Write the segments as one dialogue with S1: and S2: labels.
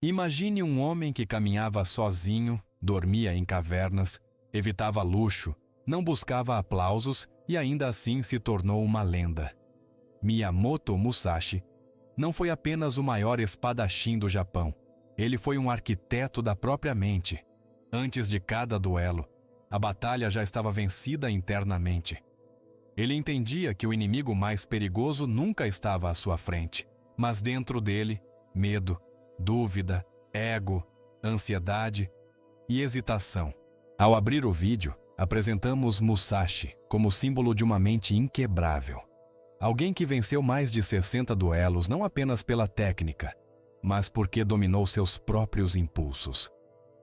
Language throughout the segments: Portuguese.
S1: Imagine um homem que caminhava sozinho, dormia em cavernas, evitava luxo, não buscava aplausos e ainda assim se tornou uma lenda. Miyamoto Musashi não foi apenas o maior espadachim do Japão. Ele foi um arquiteto da própria mente. Antes de cada duelo, a batalha já estava vencida internamente. Ele entendia que o inimigo mais perigoso nunca estava à sua frente, mas dentro dele, medo, dúvida, ego, ansiedade e hesitação. Ao abrir o vídeo, apresentamos Musashi como símbolo de uma mente inquebrável. Alguém que venceu mais de 60 duelos não apenas pela técnica, mas porque dominou seus próprios impulsos.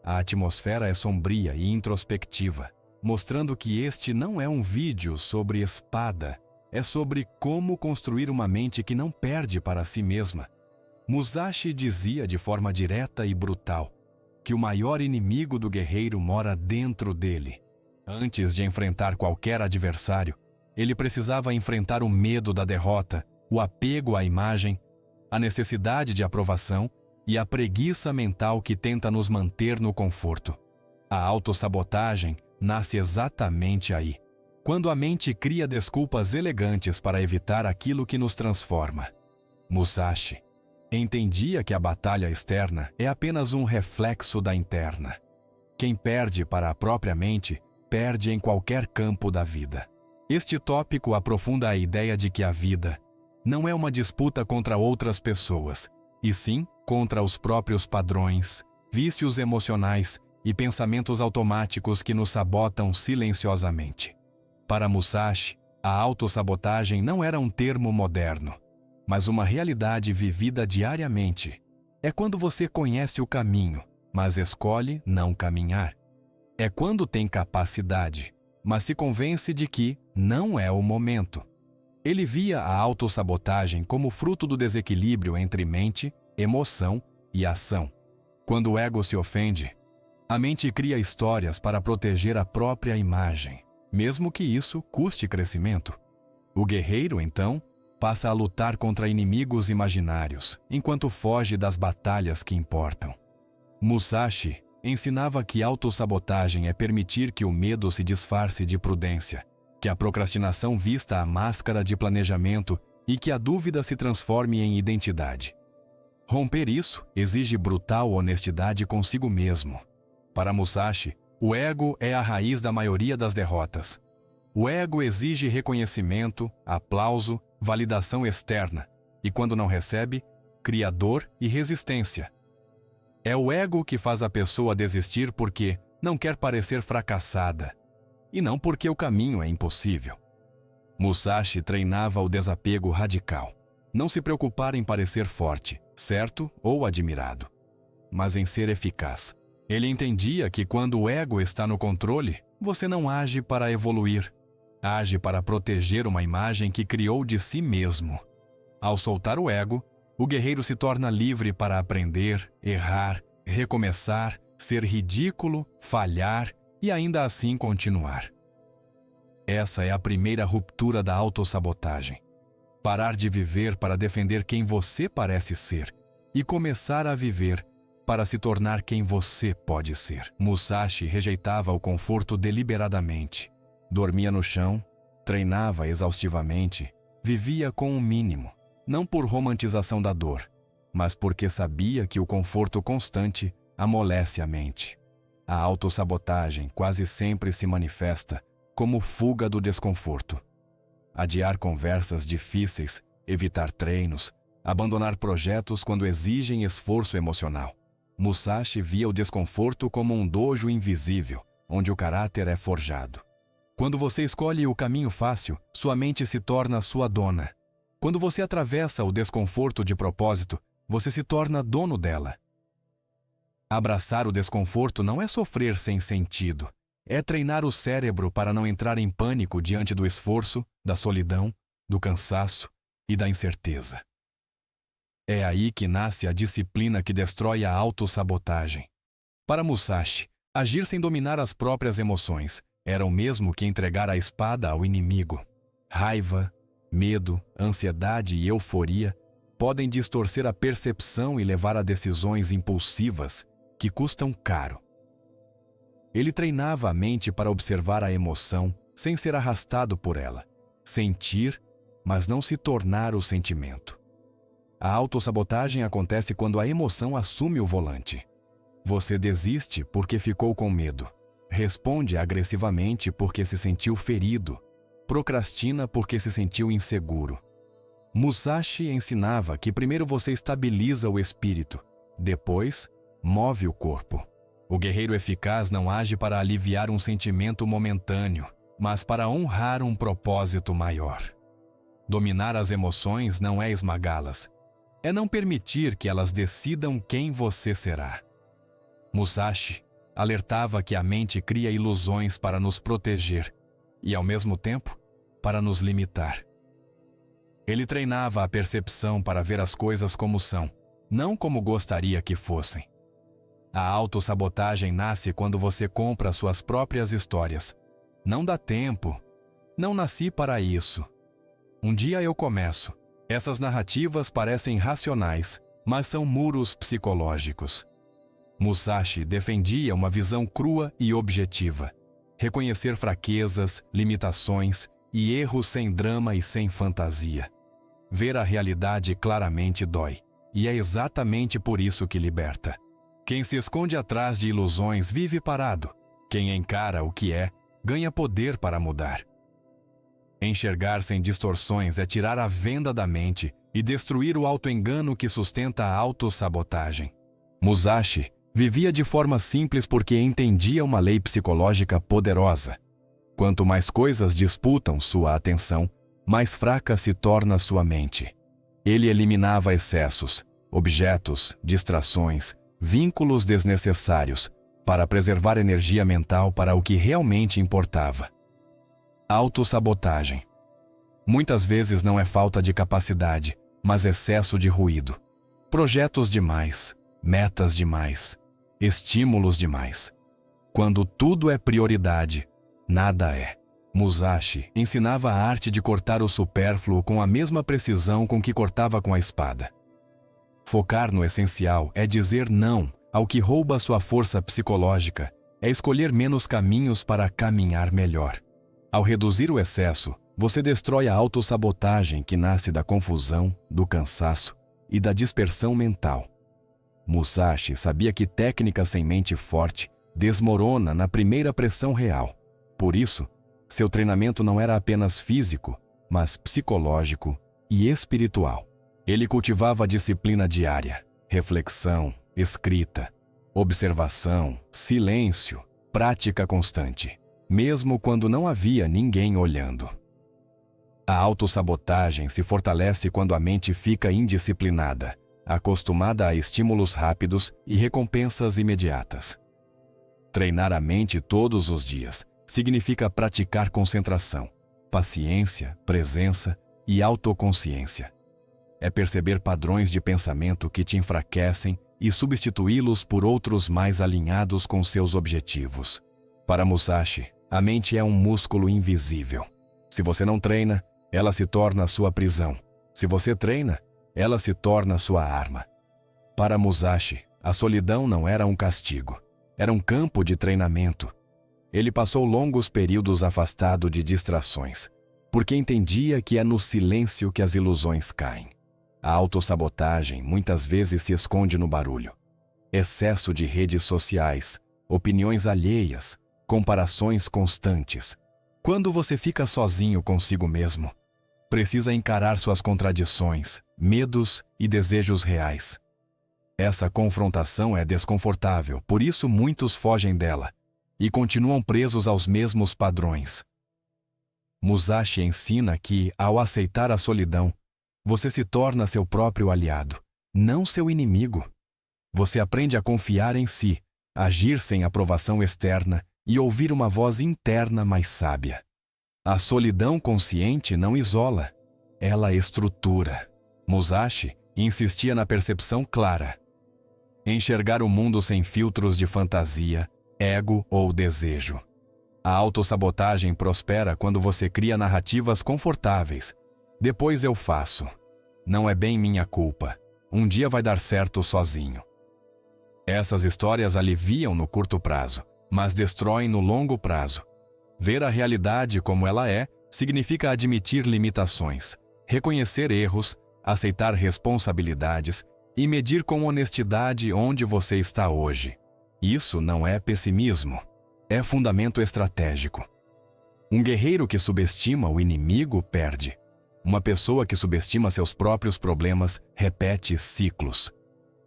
S1: A atmosfera é sombria e introspectiva, mostrando que este não é um vídeo sobre espada, é sobre como construir uma mente que não perde para si mesma. Musashi dizia de forma direta e brutal que o maior inimigo do guerreiro mora dentro dele. Antes de enfrentar qualquer adversário, ele precisava enfrentar o medo da derrota, o apego à imagem, a necessidade de aprovação e a preguiça mental que tenta nos manter no conforto. A autossabotagem nasce exatamente aí, quando a mente cria desculpas elegantes para evitar aquilo que nos transforma. Musashi entendia que a batalha externa é apenas um reflexo da interna. Quem perde para a própria mente, perde em qualquer campo da vida. Este tópico aprofunda a ideia de que a vida não é uma disputa contra outras pessoas, e sim contra os próprios padrões, vícios emocionais e pensamentos automáticos que nos sabotam silenciosamente. Para Musashi, a autossabotagem não era um termo moderno, mas uma realidade vivida diariamente. É quando você conhece o caminho, mas escolhe não caminhar. É quando tem capacidade, mas se convence de que não é o momento. Ele via a autossabotagem como fruto do desequilíbrio entre mente, emoção e ação. Quando o ego se ofende, a mente cria histórias para proteger a própria imagem, mesmo que isso custe crescimento. O guerreiro, então, passa a lutar contra inimigos imaginários, enquanto foge das batalhas que importam. Musashi ensinava que autossabotagem é permitir que o medo se disfarce de prudência, que a procrastinação vista a máscara de planejamento e que a dúvida se transforme em identidade. Romper isso exige brutal honestidade consigo mesmo. Para Musashi, o ego é a raiz da maioria das derrotas. O ego exige reconhecimento, aplauso, validação externa, e quando não recebe, cria dor e resistência. É o ego que faz a pessoa desistir porque não quer parecer fracassada, e não porque o caminho é impossível. Musashi treinava o desapego radical. Não se preocupar em parecer forte, certo ou admirado, mas em ser eficaz. Ele entendia que quando o ego está no controle, você não age para evoluir, age para proteger uma imagem que criou de si mesmo. Ao soltar o ego, o guerreiro se torna livre para aprender, errar, recomeçar, ser ridículo, falhar e ainda assim continuar. Essa é a primeira ruptura da autossabotagem. Parar de viver para defender quem você parece ser e começar a viver para se tornar quem você pode ser. Musashi rejeitava o conforto deliberadamente. Dormia no chão, treinava exaustivamente, vivia com o mínimo, não por romantização da dor, mas porque sabia que o conforto constante amolece a mente. A autossabotagem quase sempre se manifesta como fuga do desconforto. Adiar conversas difíceis, evitar treinos, abandonar projetos quando exigem esforço emocional. Musashi via o desconforto como um dojo invisível, onde o caráter é forjado. Quando você escolhe o caminho fácil, sua mente se torna sua dona. Quando você atravessa o desconforto de propósito, você se torna dono dela. Abraçar o desconforto não é sofrer sem sentido. É treinar o cérebro para não entrar em pânico diante do esforço, da solidão, do cansaço e da incerteza. É aí que nasce a disciplina que destrói a autossabotagem. Para Musashi, agir sem dominar as próprias emoções era o mesmo que entregar a espada ao inimigo. Raiva, medo, ansiedade e euforia podem distorcer a percepção e levar a decisões impulsivas que custam caro. Ele treinava a mente para observar a emoção sem ser arrastado por ela, sentir, mas não se tornar o sentimento. A autossabotagem acontece quando a emoção assume o volante. Você desiste porque ficou com medo, responde agressivamente porque se sentiu ferido, procrastina porque se sentiu inseguro. Musashi ensinava que primeiro você estabiliza o espírito, depois move o corpo. O guerreiro eficaz não age para aliviar um sentimento momentâneo, mas para honrar um propósito maior. Dominar as emoções não é esmagá-las, é não permitir que elas decidam quem você será. Musashi alertava que a mente cria ilusões para nos proteger e, ao mesmo tempo, para nos limitar. Ele treinava a percepção para ver as coisas como são, não como gostaria que fossem. A autossabotagem nasce quando você compra suas próprias histórias. Não dá tempo. Não nasci para isso. Um dia eu começo. Essas narrativas parecem racionais, mas são muros psicológicos. Musashi defendia uma visão crua e objetiva. Reconhecer fraquezas, limitações e erros sem drama e sem fantasia. Ver a realidade claramente dói, e é exatamente por isso que liberta. Quem se esconde atrás de ilusões vive parado. Quem encara o que é, ganha poder para mudar. Enxergar sem distorções é tirar a venda da mente e destruir o autoengano que sustenta a autossabotagem. Musashi vivia de forma simples porque entendia uma lei psicológica poderosa. Quanto mais coisas disputam sua atenção, mais fraca se torna sua mente. Ele eliminava excessos, objetos, distrações, vínculos desnecessários, para preservar energia mental para o que realmente importava. Autossabotagem. Muitas vezes não é falta de capacidade, mas excesso de ruído. Projetos demais, metas demais, estímulos demais. Quando tudo é prioridade, nada é. Musashi ensinava a arte de cortar o supérfluo com a mesma precisão com que cortava com a espada. Focar no essencial é dizer não ao que rouba sua força psicológica, é escolher menos caminhos para caminhar melhor. Ao reduzir o excesso, você destrói a autossabotagem que nasce da confusão, do cansaço e da dispersão mental. Musashi sabia que técnica sem mente forte desmorona na primeira pressão real. Por isso, seu treinamento não era apenas físico, mas psicológico e espiritual. Ele cultivava a disciplina diária, reflexão, escrita, observação, silêncio, prática constante, mesmo quando não havia ninguém olhando. A autossabotagem se fortalece quando a mente fica indisciplinada, acostumada a estímulos rápidos e recompensas imediatas. Treinar a mente todos os dias significa praticar concentração, paciência, presença e autoconsciência. É perceber padrões de pensamento que te enfraquecem e substituí-los por outros mais alinhados com seus objetivos. Para Musashi, a mente é um músculo invisível. Se você não treina, ela se torna sua prisão. Se você treina, ela se torna sua arma. Para Musashi, a solidão não era um castigo, era um campo de treinamento. Ele passou longos períodos afastado de distrações, porque entendia que é no silêncio que as ilusões caem. A autossabotagem muitas vezes se esconde no barulho. Excesso de redes sociais, opiniões alheias, comparações constantes. Quando você fica sozinho consigo mesmo, precisa encarar suas contradições, medos e desejos reais. Essa confrontação é desconfortável, por isso muitos fogem dela e continuam presos aos mesmos padrões. Musashi ensina que, ao aceitar a solidão, você se torna seu próprio aliado, não seu inimigo. Você aprende a confiar em si, agir sem aprovação externa e ouvir uma voz interna mais sábia. A solidão consciente não isola, ela estrutura. Musashi insistia na percepção clara. Enxergar o mundo sem filtros de fantasia, ego ou desejo. A autossabotagem prospera quando você cria narrativas confortáveis. Depois eu faço. Não é bem minha culpa. Um dia vai dar certo sozinho. Essas histórias aliviam no curto prazo, mas destroem no longo prazo. Ver a realidade como ela é significa admitir limitações, reconhecer erros, aceitar responsabilidades e medir com honestidade onde você está hoje. Isso não é pessimismo, é fundamento estratégico. Um guerreiro que subestima o inimigo perde. Uma pessoa que subestima seus próprios problemas repete ciclos.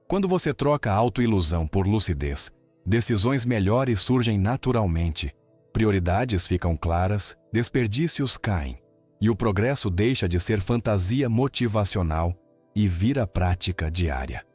S1: Quando você troca a autoilusão por lucidez, decisões melhores surgem naturalmente, prioridades ficam claras, desperdícios caem, e o progresso deixa de ser fantasia motivacional e vira prática diária.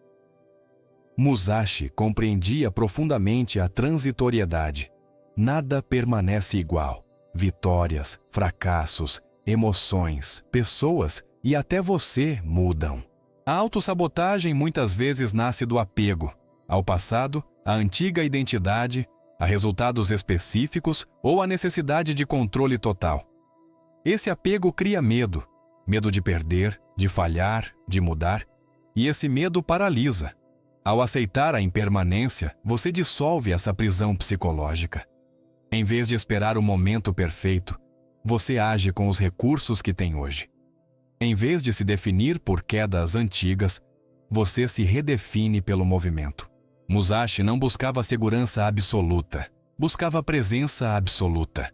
S1: Musashi compreendia profundamente a transitoriedade. Nada permanece igual. Vitórias, fracassos, emoções, pessoas e até você mudam. A autossabotagem muitas vezes nasce do apego ao passado, à antiga identidade, a resultados específicos ou à necessidade de controle total. Esse apego cria medo, medo de perder, de falhar, de mudar, e esse medo paralisa. Ao aceitar a impermanência, você dissolve essa prisão psicológica. Em vez de esperar o momento perfeito, você age com os recursos que tem hoje. Em vez de se definir por quedas antigas, você se redefine pelo movimento. Musashi não buscava segurança absoluta, buscava presença absoluta.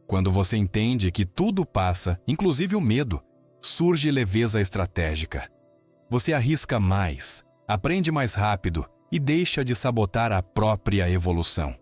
S1: Quando você entende que tudo passa, inclusive o medo, surge leveza estratégica. Você arrisca mais, aprende mais rápido e deixa de sabotar a própria evolução.